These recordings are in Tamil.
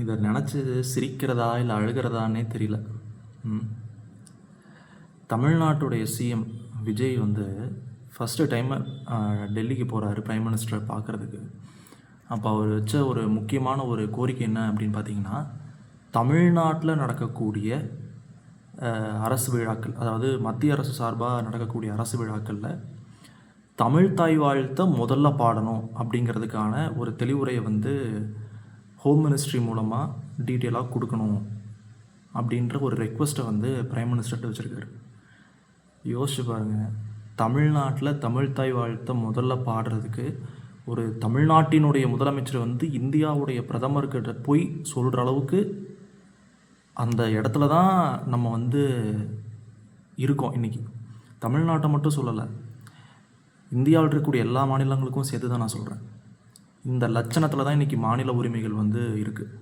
இதை நினச்சி சிரிக்கிறதா இல்லை அழுகிறதானே தெரியல. தமிழ்நாட்டுடைய சிஎம் விஜய் வந்து ஃபஸ்ட்டு டைம் டெல்லிக்கு போகிறாரு பிரைம் மினிஸ்டரை பார்க்குறதுக்கு. அப்போ அவர் வச்ச ஒரு முக்கியமான ஒரு கோரிக்கை என்ன அப்படின்னு பார்த்தீங்கன்னா, தமிழ்நாட்டில் நடக்கக்கூடிய அரசு விழாக்கள், அதாவது மத்திய அரசு சார்பாக நடக்கக்கூடிய அரசு விழாக்களில் தமிழ் தாய் வாழ்த்தை முதல்ல பாடணும் அப்படிங்கிறதுக்கான ஒரு தெளிவுரையை வந்து ஹோம் மினிஸ்ட்ரி மூலமாக டீட்டெயிலாக கொடுக்கணும் அப்படின்ற ஒரு ரெக்வஸ்ட்டை வந்து பிரைம் மினிஸ்டர்கிட்ட வச்சுருக்காரு. யோசிச்சு பாருங்கள், தமிழ்நாட்டில் தமிழ் தாய் வாழ்த்தை முதல்ல பாடுறதுக்கு ஒரு தமிழ்நாட்டினுடைய முதலமைச்சர் வந்து இந்தியாவுடைய பிரதமர்கிட்ட போய் சொல்கிற அளவுக்கு அந்த இடத்துல தான் நம்ம வந்து இருக்கோம். இன்றைக்கி தமிழ்நாட்டை மட்டும் சொல்லலை, இந்தியாவில் இருக்கக்கூடிய எல்லா மாநிலங்களுக்கும் சேர்த்து தான் நான் சொல்கிறேன். இந்த லட்சணத்தில் தான் இன்றைக்கி மாநில உரிமைகள் வந்து இருக்குது.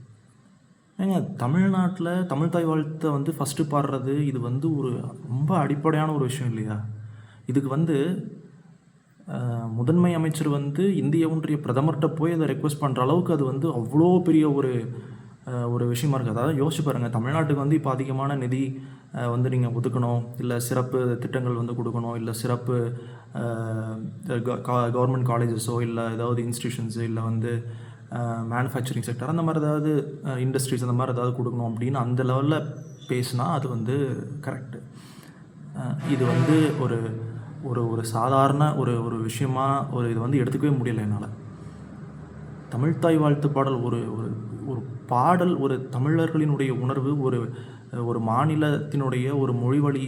ஏங்க, தமிழ்நாட்டில் தமிழ் தாய் வாழ்த்தை வந்து ஃபஸ்ட்டு பாடுறது இது வந்து ஒரு ரொம்ப அடிப்படையான ஒரு விஷயம் இல்லையா? இதுக்கு வந்து முதன்மை அமைச்சர் வந்து இந்திய ஒன்றிய பிரதமர்கிட்ட போய் அதை ரெக்வஸ்ட் பண்ணுற அளவுக்கு அது வந்து அவ்வளோ பெரிய ஒரு விஷயமா இருக்குது. அதாவது யோசிச்சு பாருங்கள், தமிழ்நாட்டுக்கு வந்து இப்போ அதிகமான நிதி வந்து நீங்கள் ஒதுக்கணும், இல்லை சிறப்பு திட்டங்கள் வந்து கொடுக்கணும், இல்லை சிறப்பு கவர்மெண்ட் காலேஜஸோ இல்லை ஏதாவது இன்ஸ்டியூஷன்ஸு இல்லை வந்து மேனுஃபேக்சரிங் செக்டர் அந்த மாதிரி ஏதாவது இண்டஸ்ட்ரீஸ் அந்த மாதிரி ஏதாவது கொடுக்கணும் அப்படின்னு அந்த லெவலில் பேசினா அது வந்து கரெக்டு. இது வந்து ஒரு ஒரு ஒரு சாதாரண ஒரு விஷயமாக இது வந்து எடுத்துக்கவே முடியலை என்னால். தமிழ்த்தாய் வாழ்த்து பாடல் ஒரு ஒரு பாடல், ஒரு தமிழர்களினுடைய உணர்வு, ஒரு மாநிலத்தினுடைய ஒரு மொழி வழி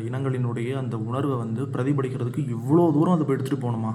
இனங்களினுடைய அந்த உணர்வை வந்து பிரதிபலிக்கிறதுக்கு இவ்வளோ தூரம் அதை எடுத்துகிட்டு போகணுமா?